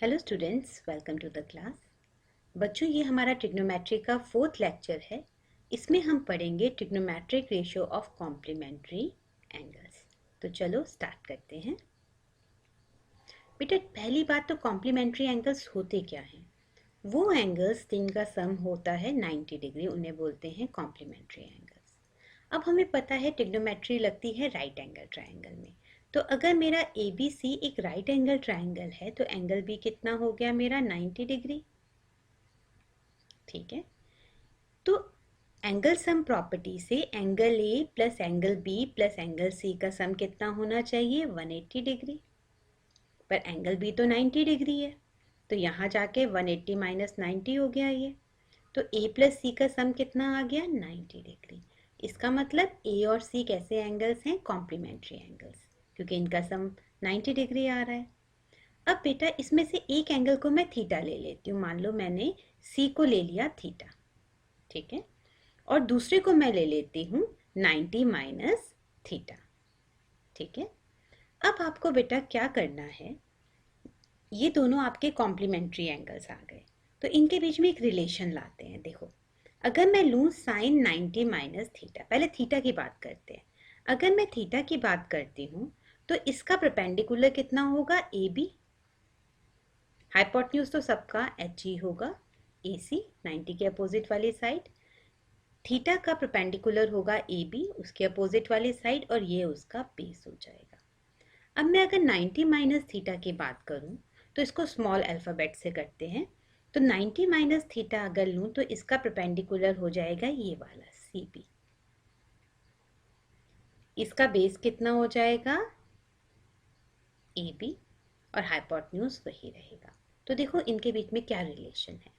Hello students, welcome to the class. बच्चों, ये हमारा ट्रिग्नोमेट्री का 4th लेक्चर है। इसमें हम पढ़ेंगे trigonometric ratio of complementary angles. तो चलो स्टार्ट करते हैं। बेटा, पहली बात तो कॉम्प्लीमेंट्री एंगल्स होते क्या हैं? वो एंगल्स जिनका सम होता है 90 डिग्री, उन्हें बोलते हैं कॉम्प्लीमेंट्री एंगल्स। अब हमें पता है ट्रिग्नोमेट्री लगती है राइट एंगल ट्रायंगल में। तो अगर मेरा ए बी सी एक राइट एंगल ट्रायंगल है तो एंगल बी कितना हो गया मेरा 90 डिग्री। ठीक है, तो एंगल सम प्रॉपर्टी से angle A plus angle B plus angle C का सम कितना होना चाहिए? 180 डिग्री। पर एंगल बी तो 90 डिग्री है, तो यहाँ जाके 180 माइनस 90 हो गया ये। तो ए प्लस सी का सम कितना आ गया? 90 डिग्री। इसका मतलब ए और सी कैसे एंगल्स हैं? कॉम्प्लीमेंट्री एंगल्स, क्योंकि इनका सम 90 डिग्री आ रहा है। अब बेटा, इसमें से एक एंगल को मैं थीटा ले लेती हूँ। मान लो मैंने सी को ले लिया थीटा, ठीक है, और दूसरे को मैं ले लेती हूँ 90 माइनस थीटा। ठीक है, अब आपको बेटा क्या करना है, ये दोनों आपके कॉम्प्लीमेंट्री एंगल्स आ गए, तो इनके बीच में एक रिलेशन लाते हैं। देखो, अगर मैं लूँ साइन 90 माइनस थीटा, पहले थीटा की बात करते हैं। अगर मैं थीटा की बात करती हूँ तो इसका परपेंडिकुलर कितना होगा? A B. हाइपोटेन्यूज तो सबका एच ही होगा, ए सी 90 के अपोजिट वाली साइड। थीटा का परपेंडिकुलर होगा ए बी, उसके अपोजिट वाली साइड, और ये उसका बेस हो जाएगा। अब मैं अगर 90 माइनस थीटा की बात करूं तो इसको स्मॉल अल्फ़ाबेट से करते हैं। तो 90 माइनस थीटा अगर लूं तो इसका परपेंडिकुलर हो जाएगा ये वाला सी बी। इसका बेस कितना हो जाएगा? ए बी, और हाइपोटेन्यूज वही रहेगा। तो देखो इनके बीच में क्या रिलेशन है।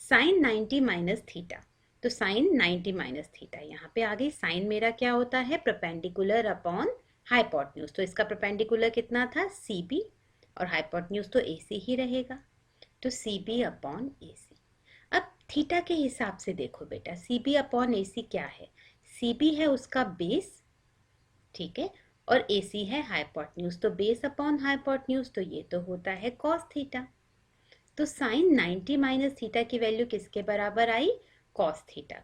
साइन 90 माइनस थीटा, तो साइन 90 माइनस थीटा यहाँ पे आ गई। साइन मेरा क्या होता है? Perpendicular upon hypotenuse. तो इसका परपेंडिकुलर कितना था? सी बी, और हाइपोटेन्यूज तो ए सी ही रहेगा, तो सी बी अपॉन ए सी। अब थीटा के हिसाब से देखो बेटा, सी बी अपॉन ए सी क्या है? सी बी है उसका बेस, ठीक है, और ए सी है हाइपोटेन्यूज। तो बेस अपॉन हाइपोटेन्यूज, तो ये तो होता है कॉस थीटा। तो साइन 90 माइनस थीटा की वैल्यू किसके बराबर आई? Cos theta.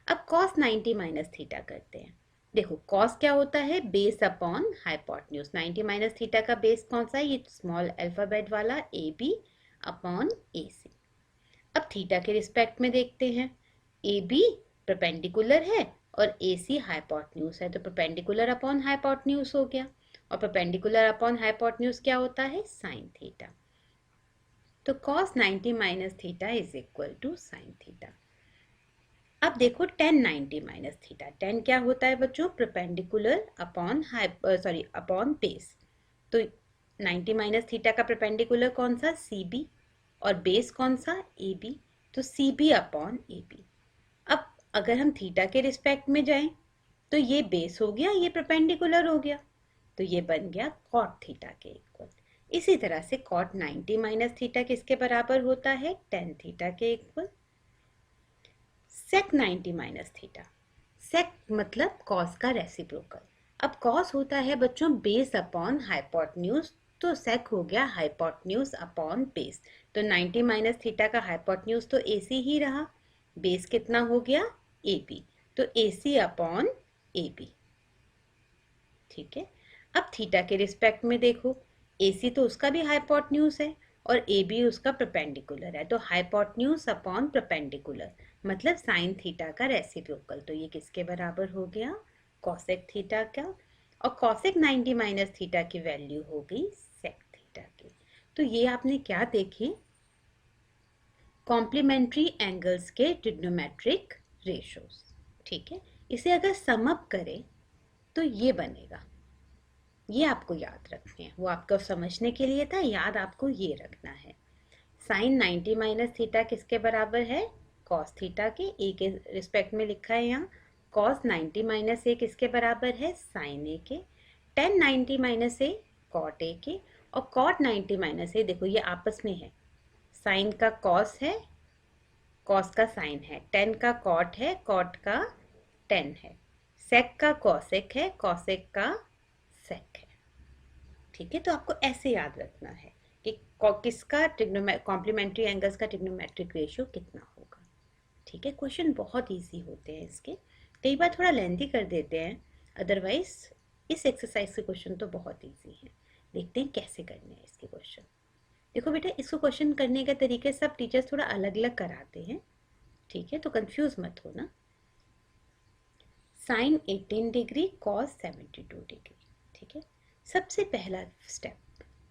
अब कॉस 90 माइनस थीटा करते हैं। देखो कॉस क्या होता है? Base upon hypotenuse. 90 minus theta का बेस कौन सा है? ये स्मॉल अल्फाबेट वाला ए बी अपॉन ए सी। अब थीटा के रिस्पेक्ट में देखते हैं। ए बी परपेंडिकुलर है और ए सी हाइपोटेन्यूज है, तो परपेंडिकुलर अपॉन हाइपोटेन्यूज हो गया, और परपेंडिकुलर अपॉन हाइपोटेन्यूज क्या होता है? Sine theta. तो cos 90 minus theta is equal to sine theta. अब देखो tan 90 माइनस थीटा, tan क्या होता है बच्चों? Perpendicular upon upon base. तो 90 माइनस थीटा का परपेंडिकुलर कौन सा? सी बी, और बेस कौन सा? ए बी, तो C B upon A B. अब अगर हम थीटा के रिस्पेक्ट में जाएं तो ये बेस हो गया, ये परपेंडिकुलर हो गया, तो ये बन गया कॉट थीटा के इक्वल। इसी तरह से कॉट 90 माइनस थीटा किसके बराबर होता है? टेन थीटा के इक्वल। सेक 90 माइनस थीटा, सेक मतलब कॉस का रेसिप्रोकल। अब कॉस होता है बच्चों बेस अपॉन हाइपोटेन्यूज, तो सेक हो गया हाइपोटेन्यूज अपॉन बेस। तो 90 माइनस थीटा का हाइपोटेन्यूज तो ए सी ही रहा, बेस कितना हो गया? ए बी, तो ए सी अपॉन ए बी। ठीक है, अब थीटा के रिस्पेक्ट में देखो, ए सी तो उसका भी हाइपोटेन्यूज है और ए बी उसका परपेंडिकुलर है, तो हाइपोटेन्यूज अपॉन परपेंडिकुलर मतलब साइन थीटा का रेसिप्रोकल। तो ये किसके बराबर हो गया? कॉसेक थीटा का, और कॉसेक 90 माइनस थीटा की वैल्यू हो गई सेक थीटा की। तो ये आपने क्या देखे? कॉम्प्लीमेंट्री एंगल्स के ट्रिग्नोमेट्रिक रेशोस। ठीक है, इसे अगर सम अप करें तो ये बनेगा। ये आपको याद रखने हैं, वो आपको समझने के लिए था, याद आपको ये रखना है। साइन 90 माइनस थीटा किसके बराबर है? कॉस थीटा के। ए के रिस्पेक्ट में लिखा है यहाँ। कॉस 90 माइनस ए किसके बराबर है? साइन ए के। Tan 90 minus A cot A के, और कॉट 90 माइनस ए देखो ये आपस में है, साइन का कॉस है, कॉस का साइन है, टेन का कॉट है, कॉट का टेन है, सेक का कॉसेक है, कॉसेक का सेक है। ठीक है, तो आपको ऐसे याद रखना है कि किसका कॉम्प्लीमेंट्री एंगल्स का ट्रिग्नोमेट्रिक रेशियो कितना होगा। ठीक है, क्वेश्चन बहुत इजी होते हैं इसके, कई बार थोड़ा लेंथी कर देते हैं, अदरवाइज इस एक्सरसाइज के क्वेश्चन तो बहुत इजी है। देखते हैं कैसे करने हैं इसके क्वेश्चन। देखो बेटा, इसको क्वेश्चन करने का तरीके सब टीचर्स थोड़ा अलग अलग कराते हैं, ठीक है, तो कंफ्यूज मत होना। साइन 18 डिग्री कॉस 72 डिग्री, ठीक है। सबसे पहला स्टेप,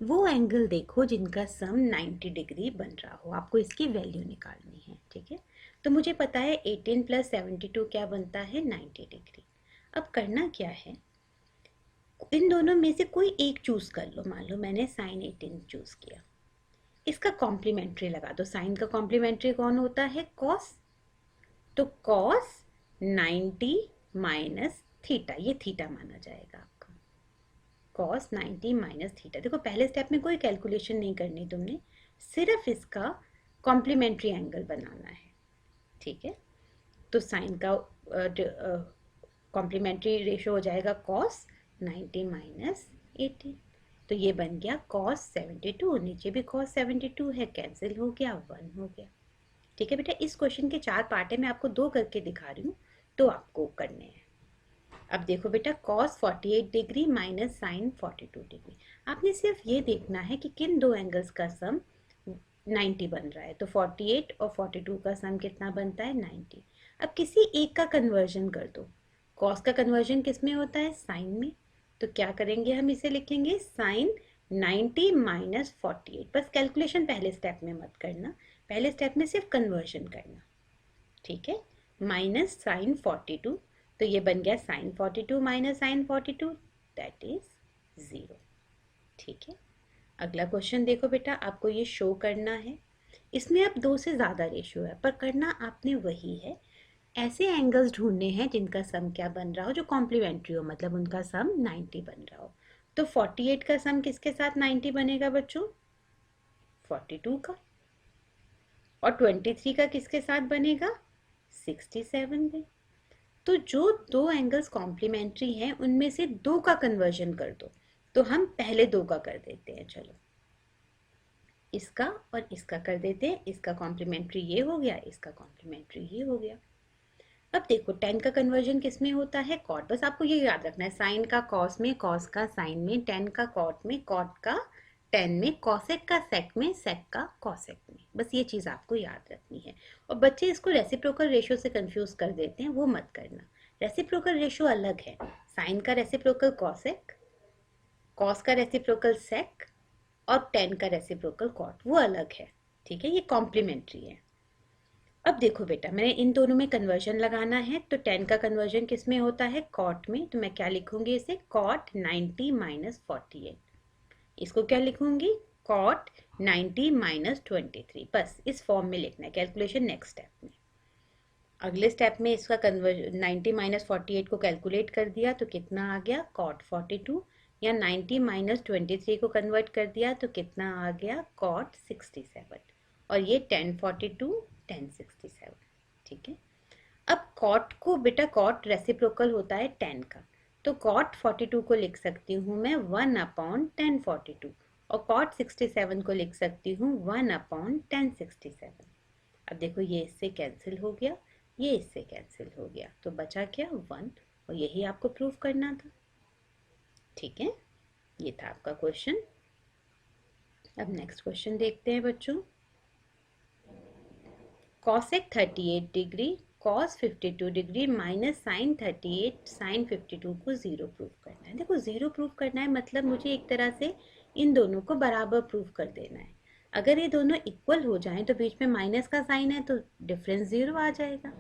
वो एंगल देखो जिनका सम 90 डिग्री बन रहा हो, आपको इसकी वैल्यू निकालनी है, ठीक है। तो मुझे पता है 18 प्लस 72 क्या बनता है, 90 डिग्री। अब करना क्या है, इन दोनों में से कोई एक चूज कर लो। मान लो मैंने साइन 18 चूज किया, इसका कॉम्प्लीमेंट्री लगा दो। साइन का कॉम्प्लीमेंट्री कौन होता है, कॉस। तो कॉस 90 माइनस थीटा, ये थीटा माना जाएगा आपका। Cos 90 minus theta. देखो पहले स्टेप में कोई कैलकुलेशन नहीं करनी तुमने, सिर्फ इसका कॉम्प्लीमेंट्री एंगल बनाना है, ठीक है। तो साइन का कॉम्प्लीमेंट्री रेशियो हो जाएगा कॉस 90 माइनस 18, तो ये बन गया कॉस 72। नीचे भी कॉस 72 है, कैंसिल हो गया, 1 हो गया। ठीक है बेटा, इस क्वेश्चन के 4 पार्ट है, मैं आपको 2 करके दिखा रही हूँ, तो आपको करने हैं। अब देखो बेटा, cos 48 degree minus sine 42 degree. आपने सिर्फ ये देखना है कि किन दो एंगल्स का सम 90 बन रहा है। तो 48 और 42 का सम कितना बनता है, 90। अब किसी एक का कन्वर्जन कर दो। cos का कन्वर्जन किस में होता है, साइन में। तो क्या करेंगे, हम इसे लिखेंगे साइन 90 माइनस 48। बस कैलकुलेशन पहले स्टेप में मत करना, पहले स्टेप में सिर्फ कन्वर्जन करना, ठीक है। माइनस साइन 42, तो ये बन गया sine 42 minus sine 42, that is 0, ठीक है। अगला क्वेश्चन देखो बेटा, आपको ये शो करना है, इसमें अब 2 से ज़्यादा रेशियो है, पर करना आपने वही है। ऐसे एंगल्स ढूंढने हैं जिनका सम क्या बन रहा हो, जो कॉम्प्लीमेंट्री हो, मतलब उनका सम 90 बन रहा हो। तो 48 का सम किसके साथ 90 बनेगा बच्चों, 42 का। और 23 का किसके साथ बनेगा, 67 में। तो जो दो एंगल्स कॉम्प्लीमेंट्री हैं उनमें से 2 का कन्वर्जन कर दो। तो हम पहले 2 का कर देते हैं, चलो इसका और इसका कर देते हैं। इसका कॉम्प्लीमेंट्री ये हो गया, इसका कॉम्प्लीमेंट्री ये हो गया। अब देखो 10 का कन्वर्जन किस में होता है, कॉट। बस आपको ये याद रखना है, साइन का कॉस में, कॉस का साइन में, 10 का कॉट में, कॉट का 10 में, कॉसेक का सेक में, सेक का कॉसेक में। बस ये चीज़ आपको याद रखनी है। और बच्चे इसको रेसिप्रोकल रेशियो से कंफ्यूज कर देते हैं, वो मत करना। रेसिप्रोकल रेशियो अलग है, साइन का रेसिप्रोकल कॉसेक, कॉस का रेसिप्रोकल सेक और 10 का रेसिप्रोकल कॉट, वो अलग है, ठीक है। ये कॉम्प्लीमेंट्री है। अब देखो बेटा, मैंने इन दोनों में कन्वर्जन लगाना है, तो 10 का कन्वर्जन किस में होता है, कॉट में। तो मैं क्या लिखूंगी इसे, कॉट 90 माइनस 48। इसको क्या लिखूंगी, कॉट 90 माइनस 23। बस इस फॉर्म में लिखना है, कैलकुलेशन नेक्स्ट स्टेप में। अगले स्टेप में इसका कन्वर्जन 90 माइनस 48 को कैलकुलेट कर दिया तो कितना आ गया, कॉट 42। या 90 माइनस 23 को कन्वर्ट कर दिया तो कितना आ गया, कॉट 67। और ये 1042 1067, ठीक है। अब कॉट को बेटा, कॉट रेसिप्रोकल होता है 10 का, तो कॉट 42 को लिख सकती हूँ मैं 1/1042, और कॉट 67 को लिख सकती हूँ 1/1067। अब देखो ये इससे कैंसिल हो गया, ये इससे कैंसिल हो गया, तो बचा क्या, 1। और यही आपको प्रूव करना था, ठीक है। ये था आपका क्वेश्चन। अब नेक्स्ट क्वेश्चन देखते हैं बच्चों। Cosec 38 degree cos 52 degree minus sine 38 sine 52 को 0 प्रूव करना है। देखो 0 प्रूव करना है मतलब मुझे एक तरह से इन दोनों को बराबर प्रूव कर देना है। अगर ये दोनों इक्वल हो जाएं तो बीच में माइनस का साइन है तो डिफरेंस 0 आ जाएगा।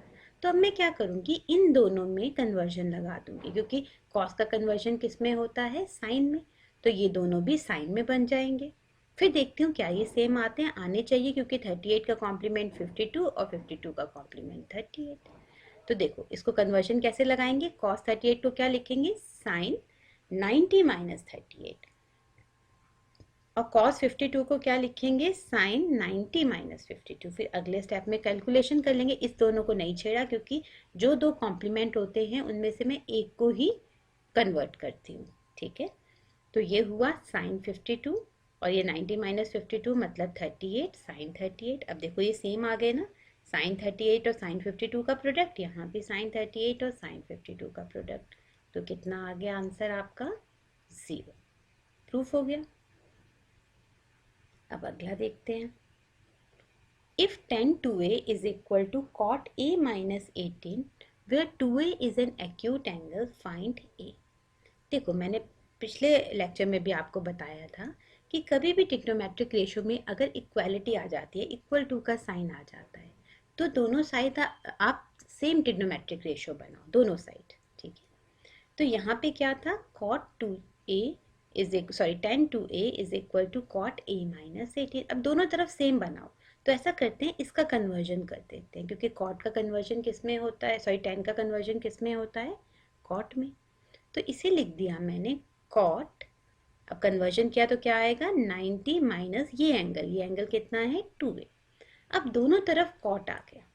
तो अब मैं क्या करूँगी, इन दोनों में कन्वर्जन लगा दूंगी, क्योंकि कॉस का कन्वर्जन किस में होता है, साइन में। तो ये दोनों भी साइन में बन जाएंगे। फिर देखती हूँ क्या ये सेम आते हैं, आने चाहिए, क्योंकि 38 का कॉम्प्लीमेंट 52 और 52 का कॉम्प्लीमेंट 38। तो देखो इसको कन्वर्जन कैसे लगाएंगे, cos 38 को क्या लिखेंगे, साइन 90 माइनस 38, और cos 52 को क्या लिखेंगे, साइन 90 माइनस 52। फिर अगले स्टेप में कैलकुलेशन कर लेंगे। इस दोनों को नहीं छेड़ा, क्योंकि जो दो कॉम्प्लीमेंट होते हैं उनमें से मैं एक को ही कन्वर्ट करती हूँ, ठीक है। तो ये हुआ साइन 52 और ये 90 माइनस 52 मतलब 38 साइन 38। अब देखो ये सेम आ गए ना, साइन 38 और साइन 52 का प्रोडक्ट, यहाँ भी साइन 38 और साइन 52 का प्रोडक्ट। तो कितना आ गया आंसर आपका? 0। प्रूफ हो गया। अब अगला देखते हैं। If tan 2a is equal to cot a minus 18, where 2a is an acute angle, find a। देखो मैंने पिछले लेक्चर में भी आपको बताया था कि कभी भी ट्रिग्नोमेट्रिक रेशियो में अगर इक्वालिटी आ जाती है, इक्वल टू का साइन आ जाता है, तो दोनों साइड आप सेम ट्रिग्नोमेट्रिक रेशियो बनाओ, दोनों साइड। ठीक है, तो यहाँ पे क्या था, cot 2a is tan 2a is equal to cot a minus 18। अब दोनों तरफ सेम बनाओ। तो ऐसा करते हैं, इसका कन्वर्जन कर देते हैं, क्योंकि cot का कन्वर्जन किस में होता है, tan का कन्वर्जन किस में होता है, cot में। तो इसे लिख दिया मैंने cot। अब कन्वर्जन किया तो क्या आएगा, 90 माइनस ये एंगल कितना है, 2a। अब दोनों तरफ cot आ गया।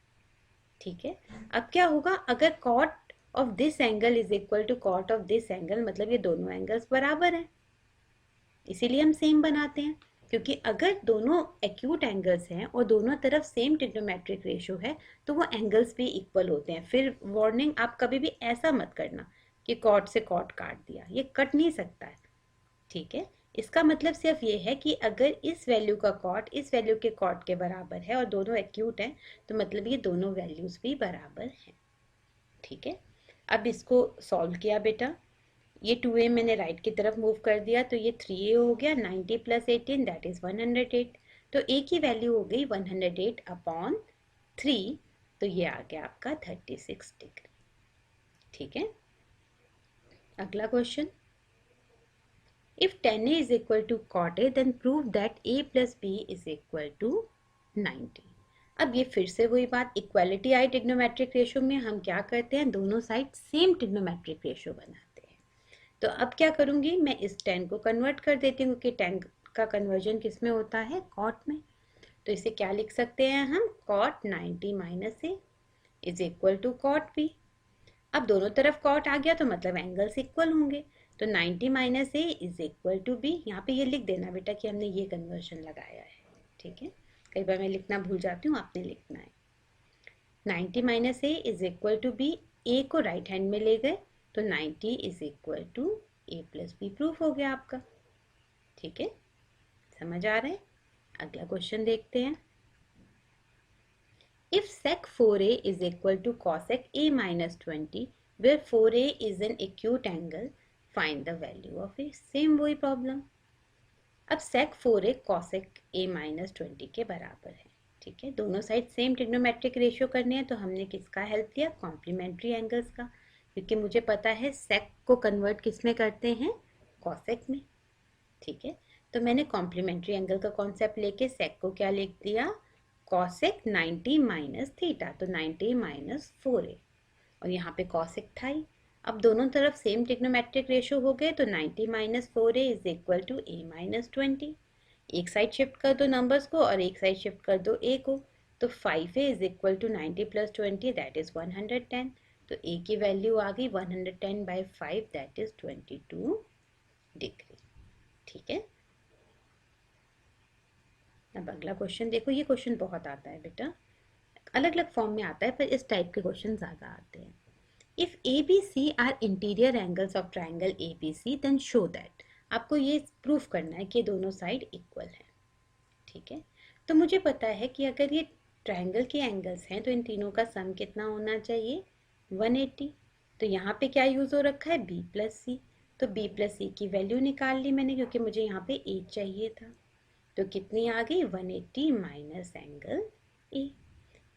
ठीक है, अब क्या होगा, अगर cot of this angle is equal to cot of this angle, मतलब ये दोनों एंगल्स बराबर हैं, इसीलिए हम सेम बनाते हैं। क्योंकि अगर दोनों एक्यूट एंगल्स हैं और दोनों तरफ सेम ट्रिग्नोमेट्रिक रेशियो है, तो वो एंगल्स भी इक्वल होते हैं। फिर वार्निंग, आप कभी भी ऐसा मत करना कि कॉट से कॉट काट दिया, ये कट नहीं सकता है। ठीक है, इसका मतलब सिर्फ ये है कि अगर इस वैल्यू का कॉट इस वैल्यू के कॉट के बराबर है और दोनों एक्यूट हैं, तो मतलब ये दोनों वैल्यूज भी बराबर हैं। ठीक है, अब इसको सॉल्व किया बेटा, ये 2a मैंने राइट की तरफ मूव कर दिया, तो ये 3a हो गया, 90 प्लस 18 दैट इज 108। तो a की वैल्यू हो गई 108 अपॉन 3, तो ये आ गया आपका 36 डिग्री। ठीक है, अगला question. If tan a is equal to cot a, then prove that a plus b is equal to 90। अब ये फिर से वही बात, इक्वालिटी आई ट्रिग्नोमेट्रिक रेशियो में हम क्या करते हैं, दोनों साइड सेम ट्रिग्नोमेट्रिक रेशियो बनाते हैं। तो अब क्या करूंगी, मैं इस tan को कन्वर्ट कर देती हूँ, क्योंकि tan का कन्वर्जन किस में होता है, cot में। तो इसे क्या लिख सकते हैं हम, cot 90 minus A is equal to cot b। अब दोनों तरफ cot आ गया, तो मतलब एंगल्स इक्वल होंगे। तो 90 minus A is equal to B. यहाँ पे ये लिख देना बेटा कि हमने ये कन्वर्जन लगाया है। ठीक है, कई बार मैं लिखना भूल जाती हूँ, आपने लिखना है। 90 minus A is equal to B, A को राइट हैंड में ले गए, तो 90 is equal to A plus B. Proof हो गया आपका। ठीक है, समझ आ रहा है। अगला क्वेश्चन देखते हैं। If sec 4a is equal to cosec a minus 20, where 4a is an acute angle, find the value of a। Same वही प्रॉब्लम। अब sec 4a cosec a minus 20 के बराबर है। ठीक है, दोनों साइड सेम ट्रिग्नोमेट्रिक रेशियो करने हैं, तो हमने किसका हेल्प लिया, कॉम्प्लीमेंट्री एंगल्स का। क्योंकि मुझे पता है sec को कन्वर्ट किस में करते हैं, cosec में। ठीक है, तो मैंने कॉम्प्लीमेंट्री एंगल का कॉन्सेप्ट लेके sec को क्या लिख दिया, cosec 90 माइनस थीटा, तो 90 माइनस 4a, और यहाँ पे cosec था ही। अब दोनों तरफ सेम ट्रिग्नोमेट्रिक रेशियो हो गए, तो 90 minus 4a is equal to a minus 20। एक साइड शिफ्ट कर दो नंबर्स को और एक साइड शिफ्ट कर दो a को, तो 5a is equal to 90 plus 20 that is 110। तो a की वैल्यू आ गई 110 बाई 5 दैट इज 22 डिग्री। ठीक है, अब अगला क्वेश्चन देखो, ये क्वेश्चन बहुत आता है बेटा, अलग अलग फॉर्म में आता है, पर इस टाइप के क्वेश्चन ज़्यादा आते हैं। If A B C are interior angles of triangle A B C, then show that. आपको ये प्रूफ करना है कि दोनों साइड इक्वल हैं। ठीक है, तो मुझे पता है कि अगर ये ट्राइंगल के एंगल्स हैं, तो इन तीनों का सम कितना होना चाहिए, 180। तो यहाँ पे क्या यूज़ हो रखा है, बी प्लस सी। तो बी प्लस सी की वैल्यू निकाल ली मैंने, क्योंकि मुझे यहाँ पे ए चाहिए था। तो कितनी आ गई, 180 माइनस एंगल ए।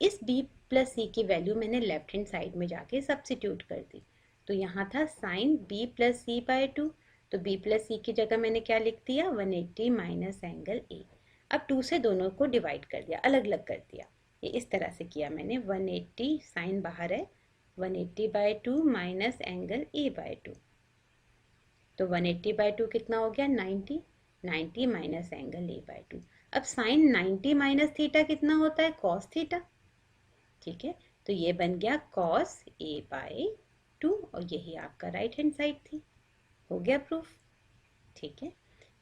इस b प्लस सी की वैल्यू मैंने लेफ्ट हैंड साइड में जाके सब्सिट्यूट कर दी। तो यहाँ था साइन b प्लस सी बाय 2, तो b प्लस सी की जगह मैंने क्या लिख दिया, 180 माइनस एंगल ए। अब 2 से दोनों को डिवाइड कर दिया, अलग अलग कर दिया। ये इस तरह से किया मैंने, 180 साइन बाहर है, 180 by 2 minus angle A by 2। तो 180 बाय 2 कितना हो गया, 90। 90 माइनस एंगल ए बाय 2। अब साइन 90 माइनस थीटा कितना होता है, कॉस थीटा। ठीक है, तो ये बन गया कॉस ए बाय 2, और यही आपका राइट हैंड साइड थी। हो गया प्रूफ। ठीक है,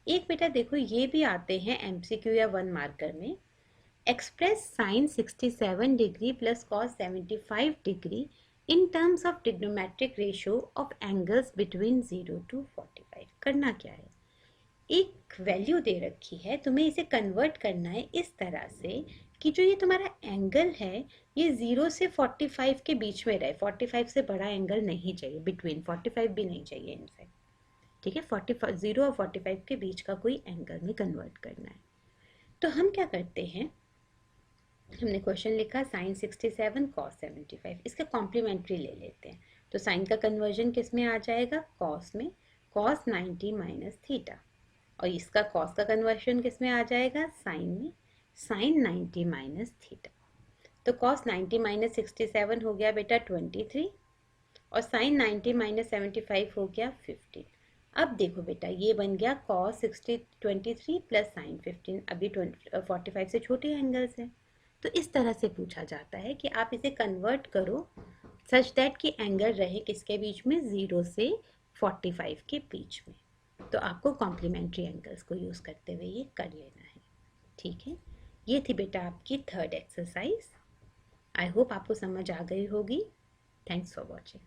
एक बेटा देखो ये भी आते हैं MCQ या 1 मार्कर में, express sine 67 degree plus cos 75 degree in terms of trigonometric ratio of angles between 0 to 45। करना क्या है, एक वैल्यू दे रखी है, तुम्हें इसे कन्वर्ट करना है इस तरह से कि जो ये तुम्हारा एंगल है ये 0 से 45 के बीच में रहे। 45 से बड़ा एंगल नहीं चाहिए, बिटवीन 45 भी नहीं चाहिए इनफैक्ट, ठीक है। 45 0 और 45 के बीच का कोई एंगल में कन्वर्ट करना है। तो हम क्या करते हैं, हमने क्वेश्चन लिखा साइन 67 कॉस 75, इसका कॉम्प्लीमेंट्री ले लेते हैं। तो साइन का कन्वर्जन किस में आ जाएगा, कॉस में, कॉस 90 माइनस थीटा। और इसका कॉस का कन्वर्जन किस में आ जाएगा, साइन में, साइन 90 माइनस थीटा। तो कॉस 90 माइनस 67 हो गया बेटा 23, और साइन 90 माइनस 75 हो गया 15। अब देखो बेटा ये बन गया कॉस 23 प्लस साइन 15, अभी 45 से छोटे एंगल्स हैं। तो इस तरह से पूछा जाता है कि आप इसे कन्वर्ट करो सच दैट कि एंगल रहे किसके बीच में, 0 से 45 के बीच में। तो आपको कॉम्प्लीमेंट्री एंगल्स को यूज़ करते हुए ये कर लेना है, ठीक है। ये थी बेटा आपकी थर्ड एक्सरसाइज। आई होप आपको समझ आ गई होगी। Thanks for watching.